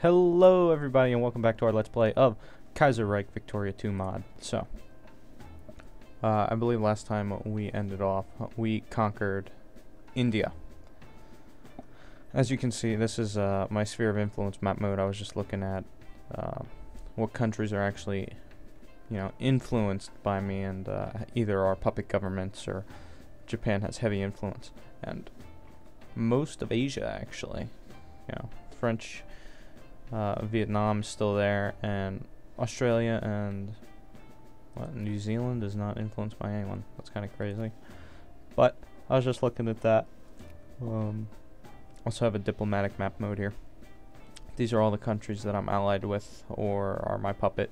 Hello everybody and welcome back to our Let's Play of Kaiserreich Victoria 2 mod. So, I believe last time we ended off, we conquered India. As you can see, this is my sphere of influence map mode. I was just looking at what countries are actually, influenced by me, and either are puppet governments or Japan has heavy influence. And most of Asia, actually, French, Vietnam is still there, and Australia and New Zealand is not influenced by anyone. That's kind of crazy. But I was just looking at that. Also have a diplomatic map mode here. These are all the countries that I'm allied with or are my puppet.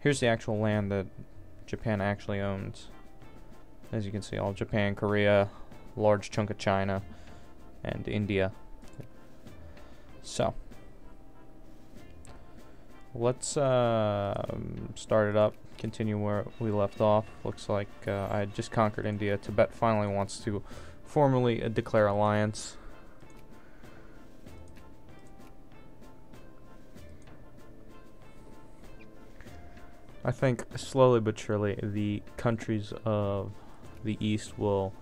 Here's the actual land that Japan actually owns. As you can see, all Japan, Korea, large chunk of China, and India. So, let's start it up, continue where we left off. Looks like I had just conquered India. Tibet finally wants to formally declare alliance. I think slowly but surely the countries of the East will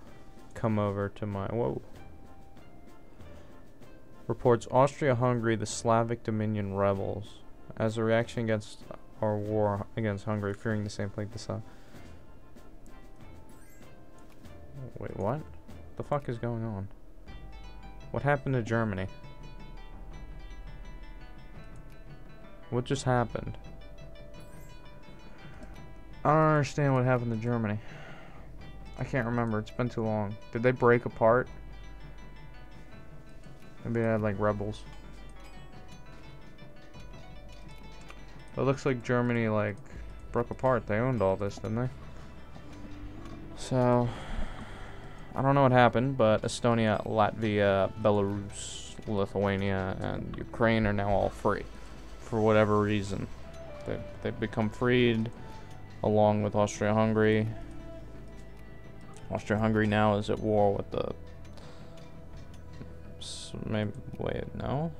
come over to my... Whoa. Reports Austria-Hungary, the Slavic Dominion rebels, as a reaction against our war against Hungary, fearing the same fate. Wait, what? The fuck is going on? What happened to Germany? What just happened? I don't understand what happened to Germany. I can't remember. It's been too long. Did they break apart? Maybe they had like rebels. It looks like Germany like broke apart. They owned all this, didn't they? So I don't know what happened, but Estonia, Latvia, Belarus, Lithuania, and Ukraine are now all free for whatever reason. They've become freed along with Austria-Hungary. Austria-Hungary now is at war with the... Maybe, wait, no?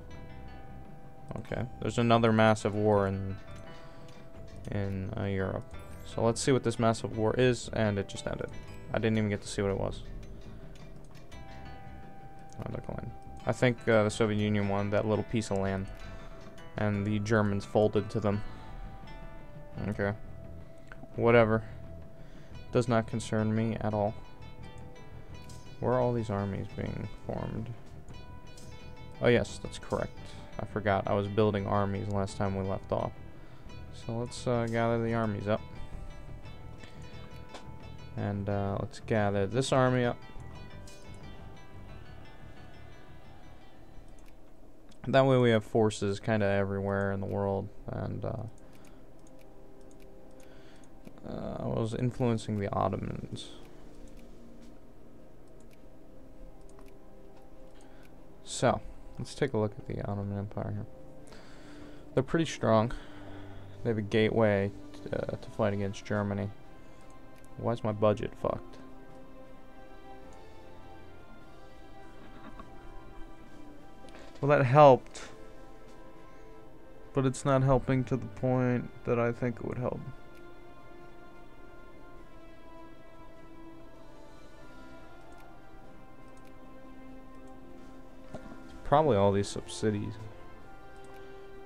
Okay, there's another massive war in Europe. So let's see what this massive war is, and it just ended. I didn't even get to see what it was. I think the Soviet Union won that little piece of land, and the Germans folded to them. Okay. Whatever. Does not concern me at all. Where are all these armies being formed? Oh yes, that's correct. I forgot. I was building armies last time we left off. So let's gather the armies up. And let's gather this army up. That way we have forces kind of everywhere in the world. And I was influencing the Ottomans. So, let's take a look at the Ottoman Empire here. They're pretty strong. They have a gateway to fight against Germany. Why is my budget fucked? Well, that helped. But it's not helping to the point that I think it would help. Probably all these subsidies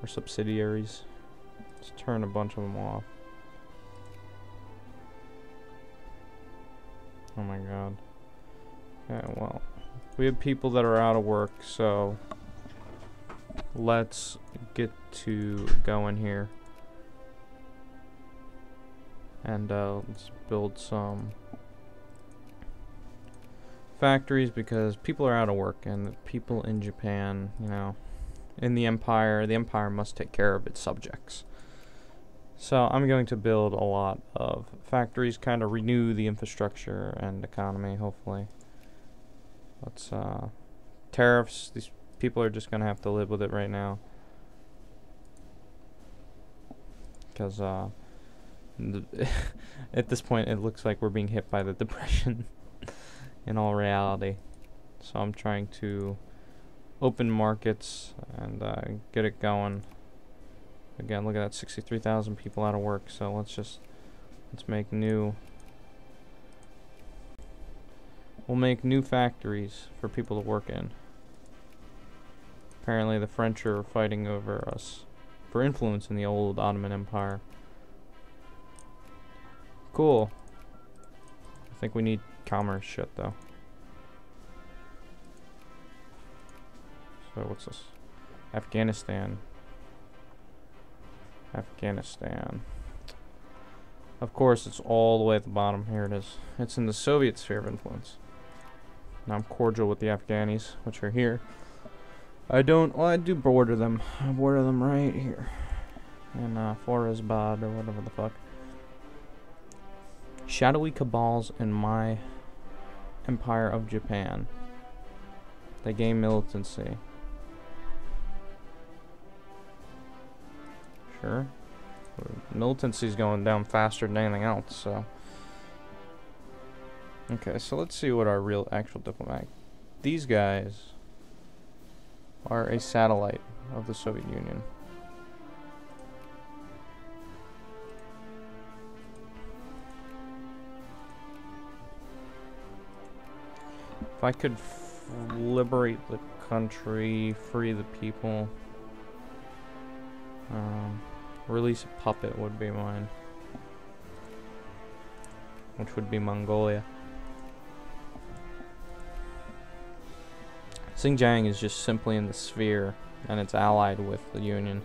or subsidiaries. Let's turn a bunch of them off. Oh my god. Okay, well, we have people that are out of work, so let's get to going here and let's build some factories, because people are out of work, and the people in Japan, in the empire must take care of its subjects. So I'm going to build a lot of factories, kind of renew the infrastructure and economy, hopefully. Let's tariffs, these people are just gonna have to live with it right now, because at this point it looks like we're being hit by the depression in all reality. So I'm trying to open markets and get it going. Again, look at that, 63,000 people out of work. So let's make new. We'll make new factories for people to work in. Apparently the French are fighting over us for influence in the old Ottoman Empire. Cool. I think we need commerce shit though. So what's this? Afghanistan. Afghanistan. Of course, it's all the way at the bottom. Here it is. It's in the Soviet sphere of influence. Now I'm cordial with the Afghanis, which are here. I do border them. I border them right here. In Foresbad or whatever the fuck. Shadowy cabals in my Empire of Japan. They gain militancy. Sure. Militancy's going down faster than anything else, so. Okay, so let's see what our real actual diplomatic. These guys are a satellite of the Soviet Union. If I could liberate the country, free the people, release a puppet would be mine, which would be Mongolia. Xinjiang is just simply in the sphere, and it's allied with the Union.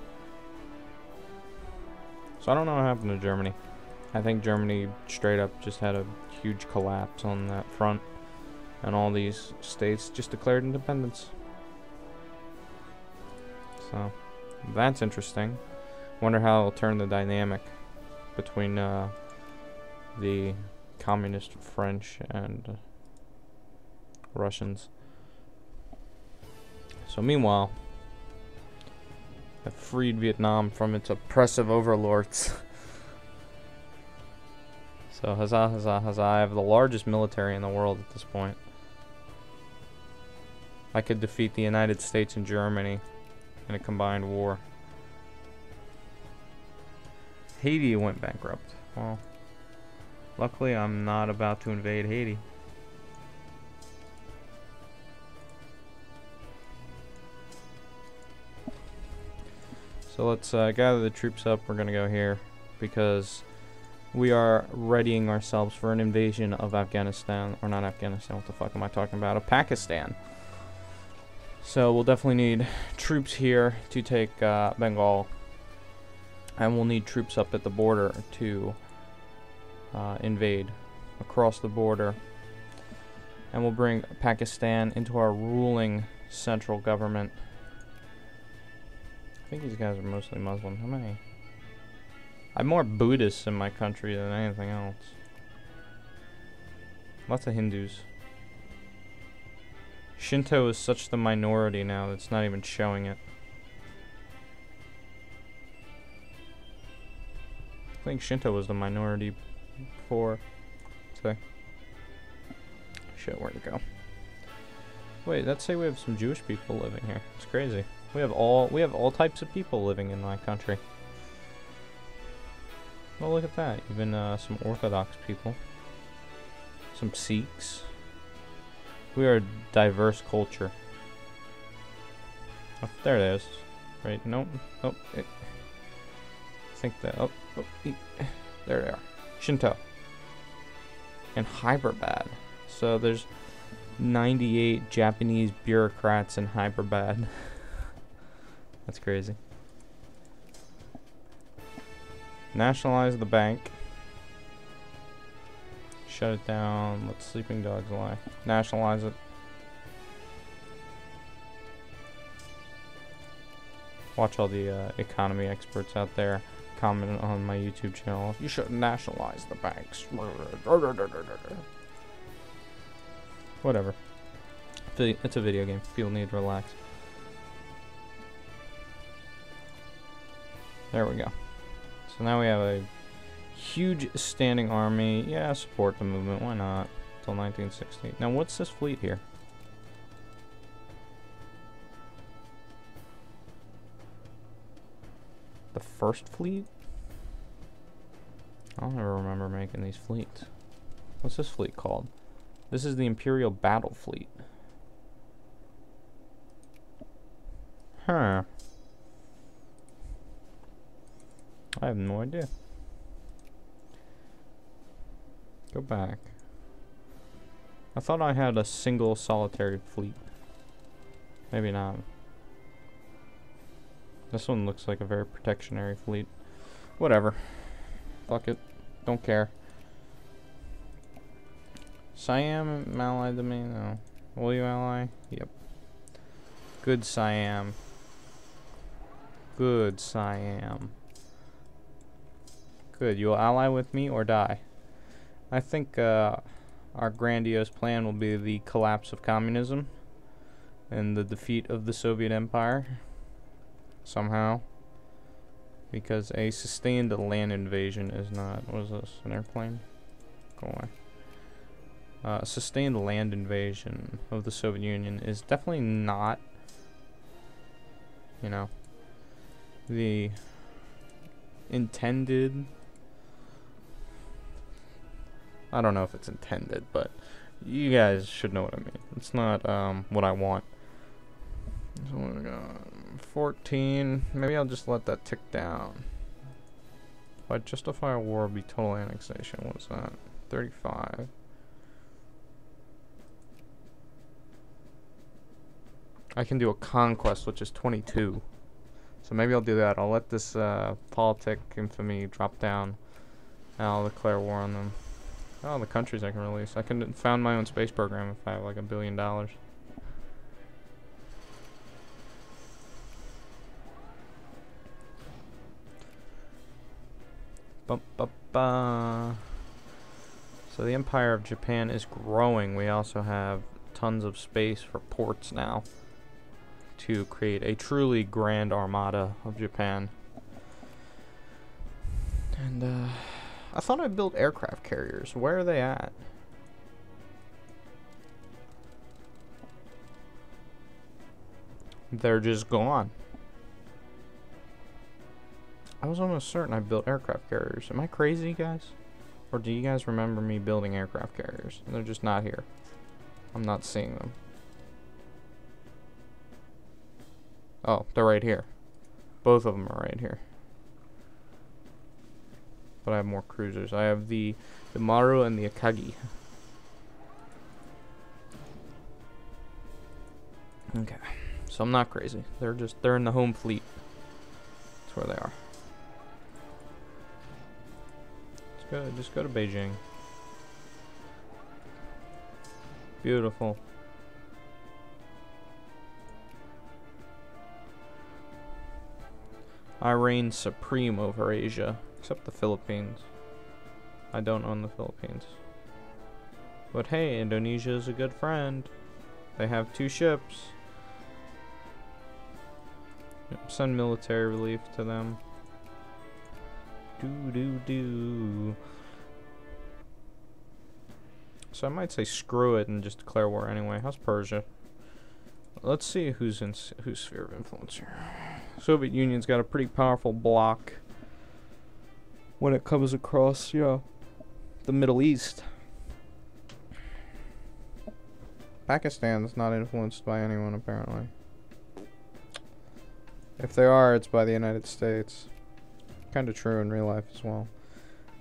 So I don't know what happened to Germany. I think Germany straight up just had a huge collapse on that front, and all these states just declared independence. So that's interesting. Wonder how it'll turn the dynamic between the communist French and Russians. So meanwhile, I've freed Vietnam from its oppressive overlords. So huzzah, huzzah, huzzah. I have the largest military in the world at this point. I could defeat the United States and Germany in a combined war. Haiti went bankrupt. Well, luckily I'm not about to invade Haiti. So let's gather the troops up. We're gonna go here because we are readying ourselves for an invasion of Afghanistan, or not Afghanistan, what the fuck am I talking about? Of Pakistan. So we'll definitely need troops here to take Bengal, and we'll need troops up at the border to invade across the border, and we'll bring Pakistan into our ruling central government. I think these guys are mostly Muslim. How many? I have more Buddhists in my country than anything else. Lots of Hindus. Shinto is such the minority now that it's not even showing it. I think Shinto was the minority before. So, shit, where'd it go? Wait, let's say we have some Jewish people living here. It's crazy. We have all types of people living in my country. Well, look at that. Even some Orthodox people. Some Sikhs. We are a diverse culture. Oh, there it is. Right, nope. Oh, I think that, there they are. Shinto. And Hyderabad. So there's 98 Japanese bureaucrats in Hyderabad. That's crazy. Nationalize the bank. Shut it down. Let sleeping dogs lie. Nationalize it. Watch all the economy experts out there comment on my YouTube channel. You should nationalize the banks. Whatever. It's a video game. People need to relax. There we go. So now we have a huge standing army. Yeah, support the movement. Why not? Until 1960. Now, what's this fleet here? the first fleet? I don't ever remember making these fleets. What's this fleet called? This is the Imperial Battle Fleet. Huh. I have no idea. Go back. I thought I had a single solitary fleet. Maybe not. This one looks like a very protectionary fleet. Whatever. Fuck it. Don't care. Siam allied to me? No. Will you ally? Yep. Good Siam. Good Siam. Good. You will ally with me or die. I think our grandiose plan will be the collapse of communism and the defeat of the Soviet Empire. Somehow. Because a sustained land invasion is not... What is this? An airplane? Go away. A sustained land invasion of the Soviet Union is definitely not, you know, the intended... I don't know if it's intended, but you guys should know what I mean. It's not what I want. So we got 14. Maybe I'll just let that tick down. If I justify a war, it would be total annexation. What is that? 35. I can do a conquest, which is 22. So maybe I'll do that. I'll let this politic infamy drop down, and I'll declare war on them. Oh, the countries I can release. I can found my own space program if I have like $1 billion. So the Empire of Japan is growing. We also have tons of space for ports now to create a truly grand armada of Japan. And I thought I built aircraft carriers. Where are they at? They're just gone. I was almost certain I built aircraft carriers. Am I crazy, guys? Or do you guys remember me building aircraft carriers? They're just not here. I'm not seeing them. Oh, they're right here. Both of them are right here. But I have more cruisers. I have the Maru and the Akagi. Okay. So I'm not crazy. They're in the home fleet. That's where they are. Just go to Beijing. Beautiful. I reign supreme over Asia, except the Philippines. I don't own the Philippines. But hey, Indonesia is a good friend. They have 2 ships. Send military relief to them. Do. So I might say screw it and just declare war anyway. How's Persia? Let's see who's sphere of influence here. Soviet Union's got a pretty powerful block when it comes across, the Middle East. Pakistan's not influenced by anyone, apparently. If they are, it's by the United States. Kind of true in real life as well.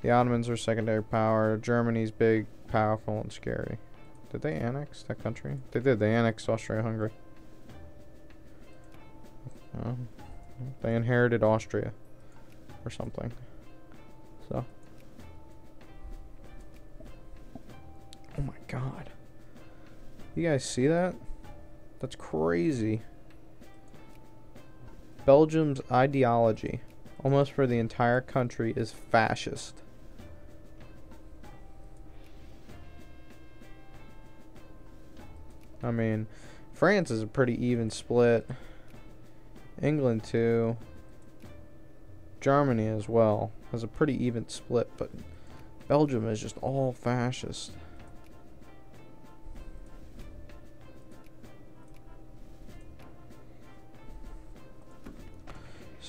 The Ottomans are secondary power. Germany's big, powerful, and scary. Did they annex that country? They did. They annexed Austria-Hungary. They inherited Austria or something. So. Oh my god. You guys see that? That's crazy. Belgium's ideology, almost for the entire country, is fascist. I mean, France is a pretty even split. England too. Germany as well has a pretty even split, but Belgium is just all fascist.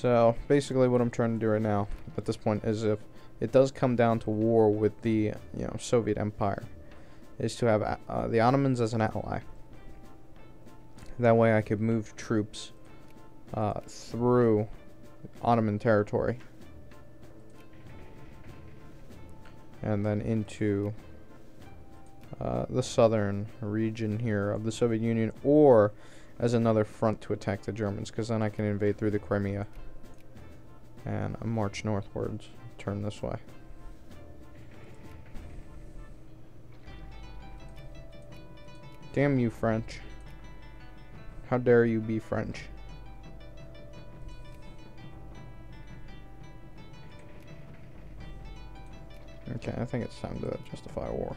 So basically what I'm trying to do right now at this point is, if it does come down to war with the Soviet Empire, is to have the Ottomans as an ally. That way I could move troops through Ottoman territory and then into the southern region here of the Soviet Union, or as another front to attack the Germans, because then I can invade through the Crimea and march northwards, turn this way. Damn you, French. How dare you be French? Okay, I think it's time to justify war.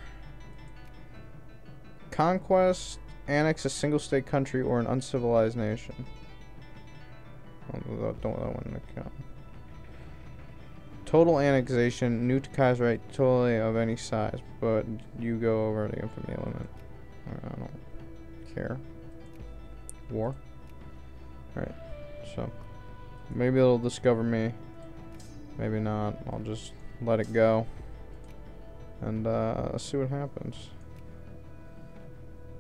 Conquest, annex a single state country or an uncivilized nation. Don't let that one count. Total annexation, new to Kaiserreich, totally of any size, but you go over the infamy limit. I don't care. War? Alright, so maybe it'll discover me, maybe not. I'll just let it go and see what happens.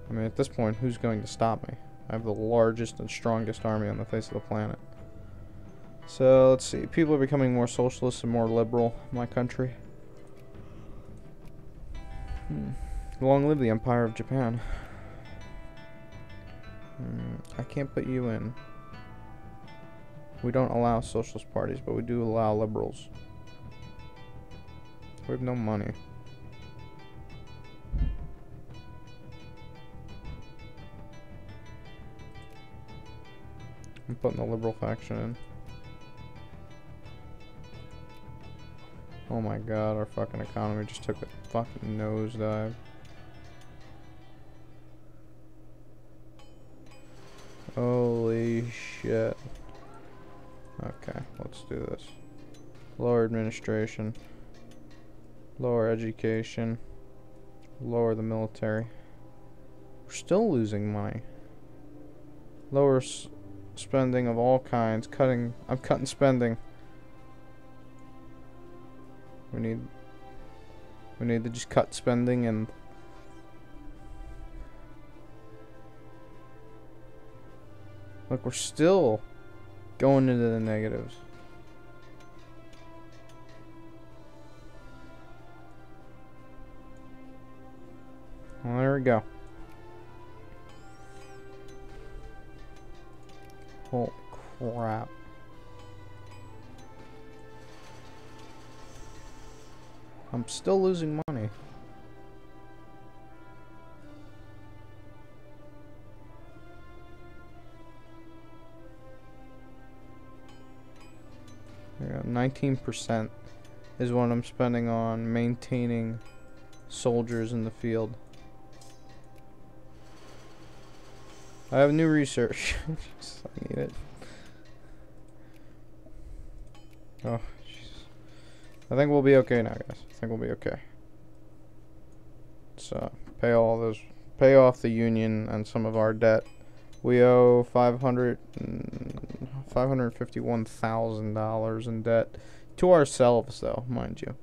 I mean, at this point, who's going to stop me? I have the largest and strongest army on the face of the planet. So, let's see. People are becoming more socialist and more liberal in my country. Long live the Empire of Japan. I can't put you in. We don't allow socialist parties, but we do allow liberals. We have no money. I'm putting the liberal faction in. Oh my god, our fucking economy just took a fucking nosedive. Holy shit. Okay, let's do this. Lower administration. Lower education. Lower the military. We're still losing money. Lower spending of all kinds. I'm cutting spending. We need to just cut spending and look, we're still going into the negatives. Well, there we go. Holy crap. I'm still losing money. Yeah, 19% is what I'm spending on maintaining soldiers in the field. I have new research. I need it. Oh, Jesus. I think we'll be okay now, guys. I think we'll be okay. So, pay off the Union and some of our debt. We owe $551,000 in debt to ourselves, though, mind you.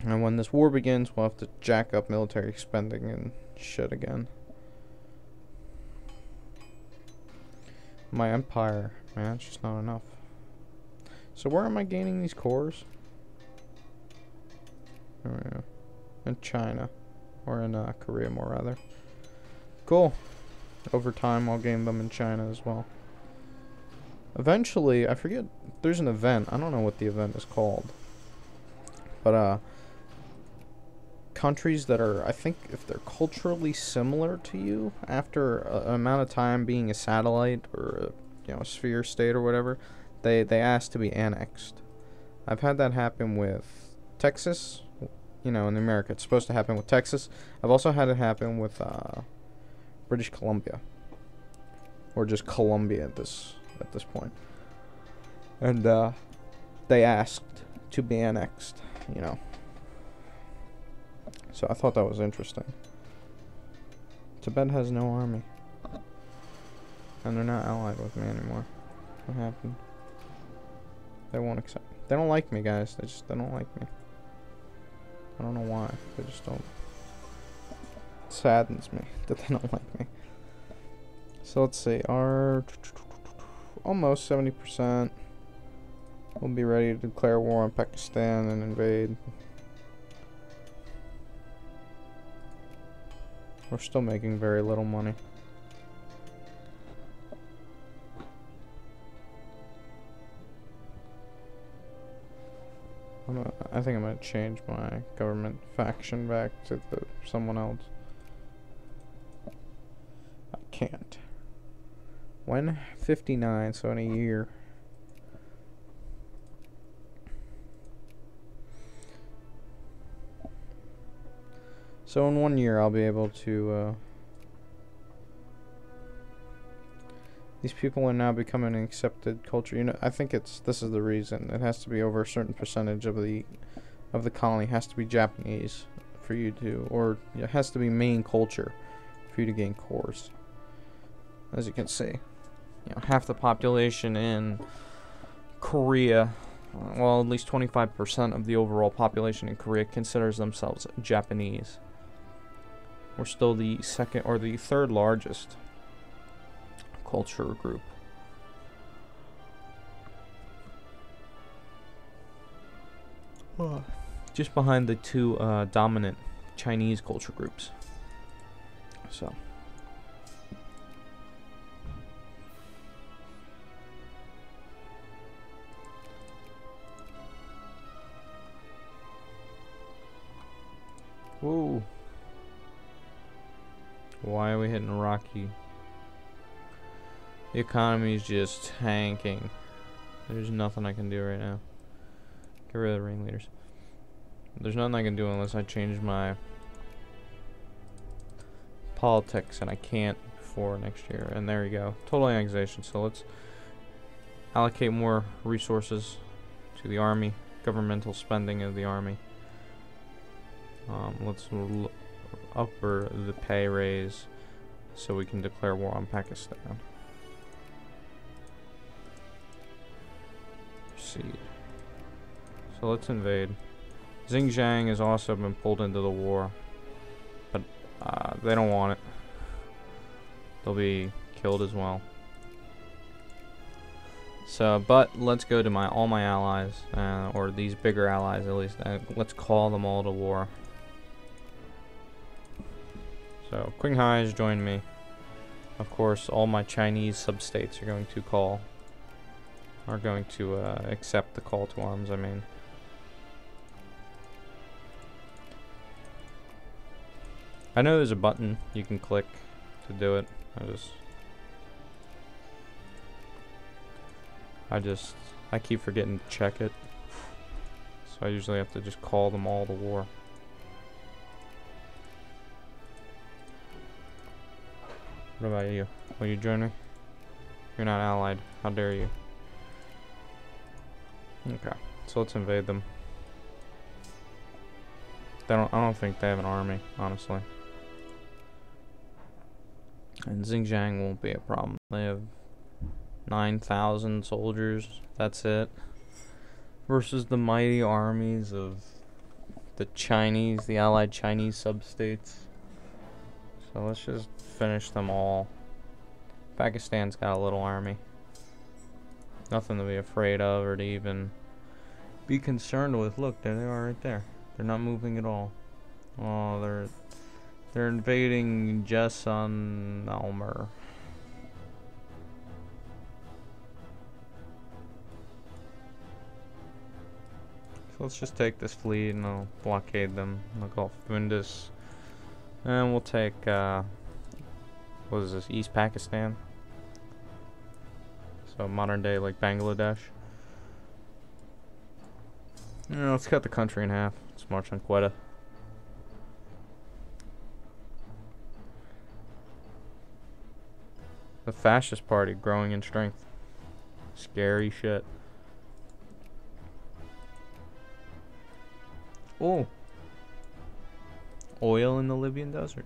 And when this war begins, we'll have to jack up military spending and shit again. My empire, man, it's just not enough. So where am I gaining these cores? There we go. In China. Or in Korea, more rather. Cool. Over time, I'll gain them in China as well. Eventually, I forget, there's an event. I don't know what the event is called. But, countries that are, I think, if they're culturally similar to you, after an amount of time being a satellite or a sphere state or whatever, they ask to be annexed. I've had that happen with Texas. In America, it's supposed to happen with Texas. I've also had it happen with British Columbia, or just Columbia at this point. And they asked to be annexed. So I thought that was interesting. Tibet has no army. And they're not allied with me anymore. What happened? They won't accept. They don't like me, guys. They don't like me. I don't know why. They just don't. It saddens me that they don't like me. So let's see. Our almost 70%. We'll be ready to declare war on Pakistan and invade. We're still making very little money. I think I'm gonna change my government faction back to someone else. I can't. When? 59, so in a year. So in 1 year I'll be able to, these people are now becoming an accepted culture. You know, I think this is the reason. It has to be over a certain percentage of the colony has to be Japanese for you to, or it has to be main culture for you to gain cores. As you can see, you know, half the population in Korea, well, at least 25% of the overall population in Korea considers themselves Japanese. We're still the second or the third largest culture group. Just behind the two dominant Chinese culture groups. So. Whoa. Why are we hitting Rocky? The economy is just tanking. There's nothing I can do right now. Get rid of the ringleaders. There's nothing I can do unless I change my politics, and I can't for next year. And there you go. Total annexation. So let's allocate more resources to the army. Governmental spending of the army. Let's upper the pay raise so we can declare war on Pakistan. Proceed. So let's invade. Xinjiang has also been pulled into the war, but they don't want it. They'll be killed as well. So, but let's go to all my allies, or these bigger allies at least. Let's call them all to war. So Qinghai has joined me. Of course, all my Chinese sub-states are going to accept the call to arms. I mean, I know there's a button you can click to do it. I keep forgetting to check it, so I usually have to just call them all to war. What about you? Will you join me? You're not allied. How dare you? Okay, so let's invade them. I don't think they have an army, honestly. And Xinjiang won't be a problem. They have 9,000 soldiers. That's it. Versus the mighty armies of the Chinese, the allied Chinese sub-states. So let's just finish them all. Pakistan's got a little army. Nothing to be afraid of or to even be concerned with. Look, there they are right there. They're not moving at all. Oh, they're invading Jaisalmer. So let's just take this fleet and I'll blockade them in the Gulf of Indus. And we'll take, what is this, East Pakistan? So modern day, like Bangladesh. Yeah, let's cut the country in half. Let's march on Quetta. The fascist party growing in strength. Scary shit. Oh. Oil in the Libyan desert.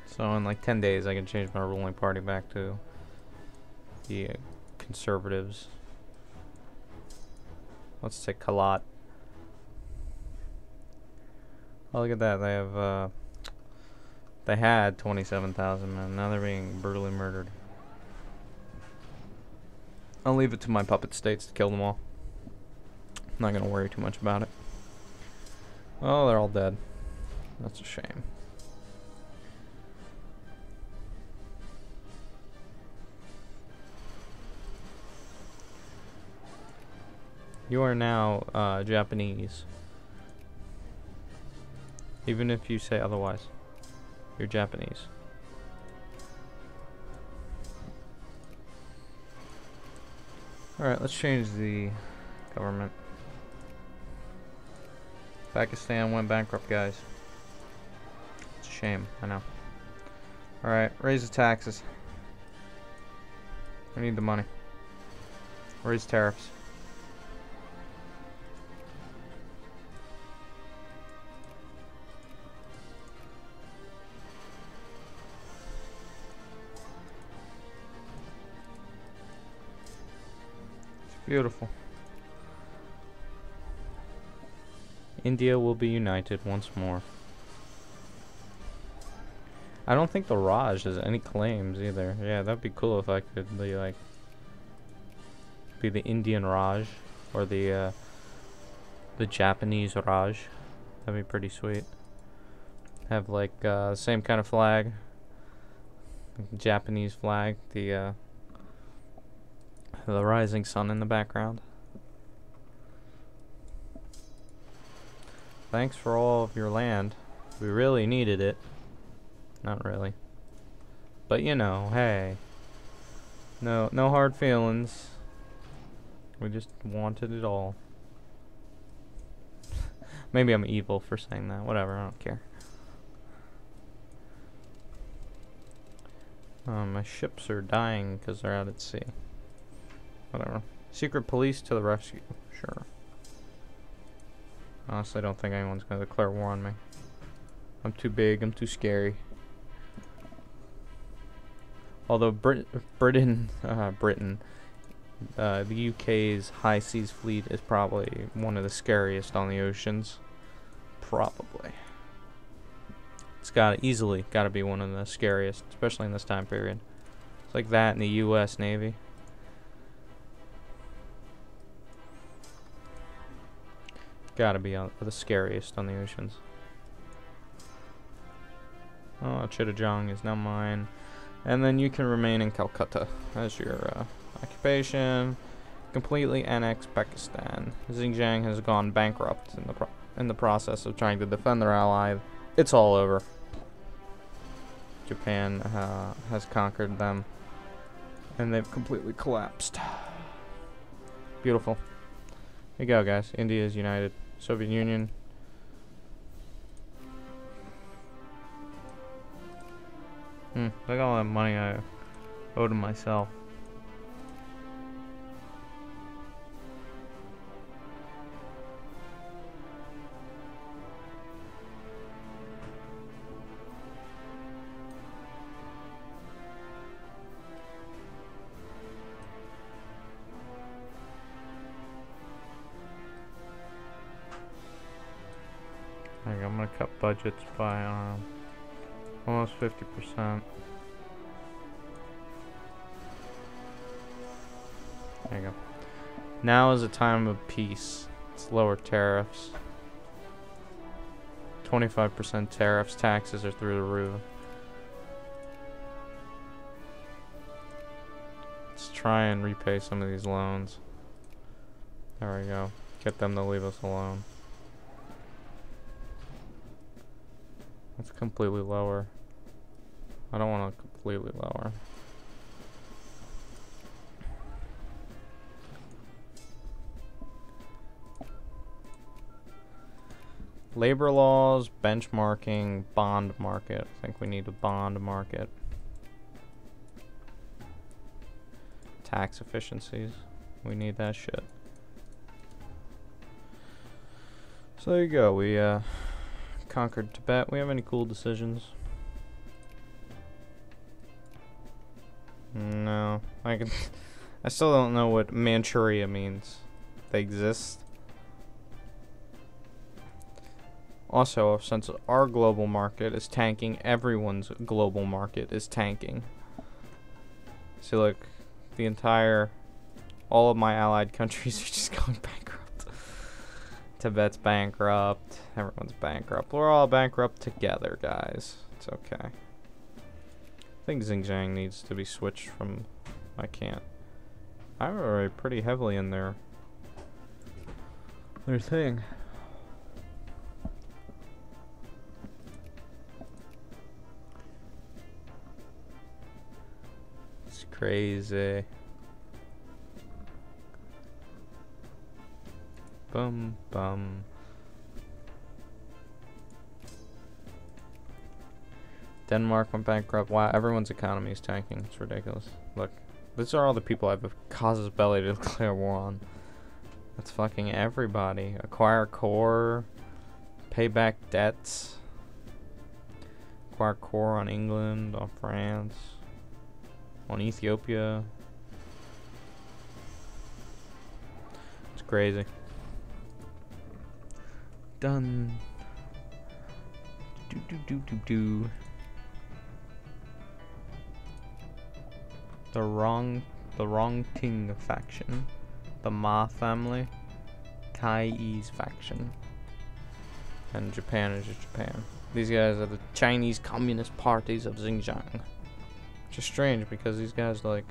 So in like 10 days I can change my ruling party back to the conservatives. Let's take Kalat. Oh, look at that. They have, they had 27,000 men. Now they're being brutally murdered. I'll leave it to my puppet states to kill them all. I'm not going to worry too much about it. Oh, they're all dead. That's a shame. You are now Japanese. Even if you say otherwise, you're Japanese. Alright, let's change the government. Pakistan went bankrupt, guys. It's a shame, I know. Alright, raise the taxes. We need the money. Raise tariffs. Beautiful. India will be united once more. I don't think the Raj has any claims either. Yeah, that'd be cool if I could be like the Indian Raj or the Japanese Raj. That'd be pretty sweet. Have like same kind of flag, Japanese flag. The rising sun in the background. Thanks for all of your land. We really needed it. Not really. But you know, hey. No hard feelings. We just wanted it all. Maybe I'm evil for saying that. Whatever, I don't care. My ships are dying because they're out at sea. Whatever. Secret police to the rescue. Sure. Honestly, I don't think anyone's going to declare war on me. I'm too big. I'm too scary. Although Britain, the UK's high seas fleet is probably one of the scariest on the oceans. Probably. It's easily got to be one of the scariest, especially in this time period. It's like that in the US Navy. Gotta be the scariest on the oceans. Oh, Chittagong is now mine. And then you can remain in Calcutta as your occupation. Completely annex Pakistan. Xinjiang has gone bankrupt in the process of trying to defend their ally. It's all over. Japan has conquered them. And they've completely collapsed. Beautiful. Here you go, guys. India is united. Soviet Union. Look at all that money I owe to myself. I'm gonna cut budgets by almost 50%. There you go. Now is a time of peace. Let's lower tariffs. 25% tariffs. Taxes are through the roof. Let's try and repay some of these loans. There we go. Get them to leave us alone. Let's completely lower. I don't want to completely lower. Labor laws, benchmarking, bond market. I think we need a bond market. Tax efficiencies. We need that shit. So there you go. We conquered Tibet. We have any cool decisions? No. I still don't know what Manchuria means. They exist. Also, since our global market is tanking, everyone's global market is tanking. So look, all of my allied countries are just going bankrupt. Tibet's bankrupt. Everyone's bankrupt. We're all bankrupt together, guys. It's okay. I think Xinjiang needs to be switched from... I can't. I'm already pretty heavily in their thing. It's crazy. Bum bum. Denmark went bankrupt. Wow, everyone's economy is tanking. It's ridiculous. Look, these are all the people I've casus belli to declare war on. That's fucking everybody. Acquire core. Pay back debts. Acquire core on England, on France, on Ethiopia. It's crazy. Done. Do. The wrong Ting faction, the Ma family, Kai's faction, and Japan is just Japan. These guys are the Chinese Communist parties of Xinjiang, which is strange because these guys they're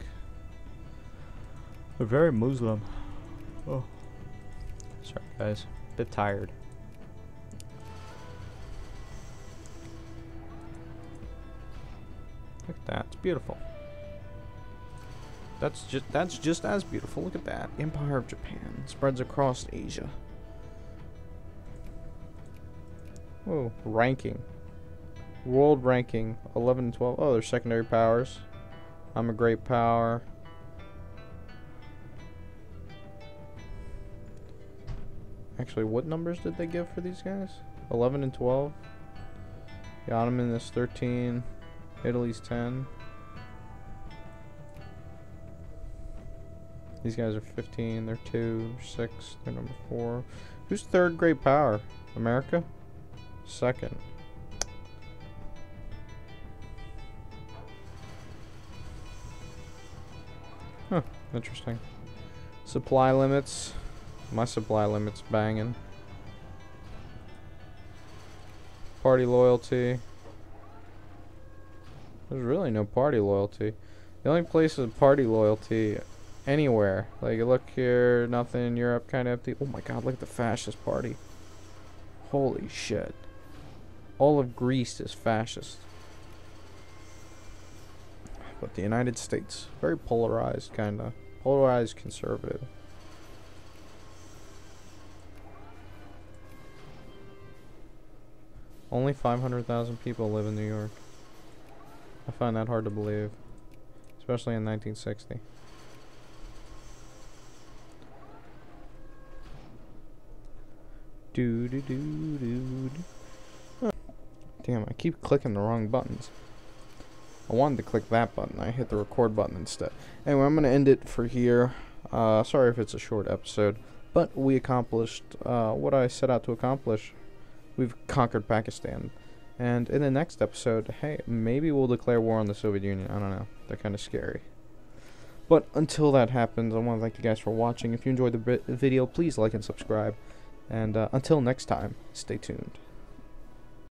very Muslim. Oh, sorry guys, bit tired. Look at that, it's beautiful. That's just as beautiful. Look at that. Empire of Japan spreads across Asia. Whoa, ranking. World ranking 11 and 12. Oh, there's secondary powers. I'm a great power. Actually, what numbers did they give for these guys? 11 and 12. The Ottoman is 13. Italy's 10. These guys are 15, they're 2, 6, they're number 4. Who's third great power? America? Second. Huh, interesting. Supply limits. My supply limit's banging. Party loyalty. There's really no party loyalty. The only place with party loyalty anywhere. Like, look here, nothing in Europe, kind of empty. Oh my god, look at the fascist party. Holy shit. All of Greece is fascist. But the United States, very polarized, kind of. Polarized conservative. Only 500,000 people live in New York. I find that hard to believe. Especially in 1960. Huh. Damn, I keep clicking the wrong buttons. I wanted to click that button. I hit the record button instead. Anyway, I'm going to end it for here. Sorry if it's a short episode, but we accomplished what I set out to accomplish. We've conquered Pakistan. And in the next episode, hey, maybe we'll declare war on the Soviet Union. I don't know. They're kind of scary. But until that happens, I want to thank you guys for watching. If you enjoyed the video, please like and subscribe. And until next time, stay tuned.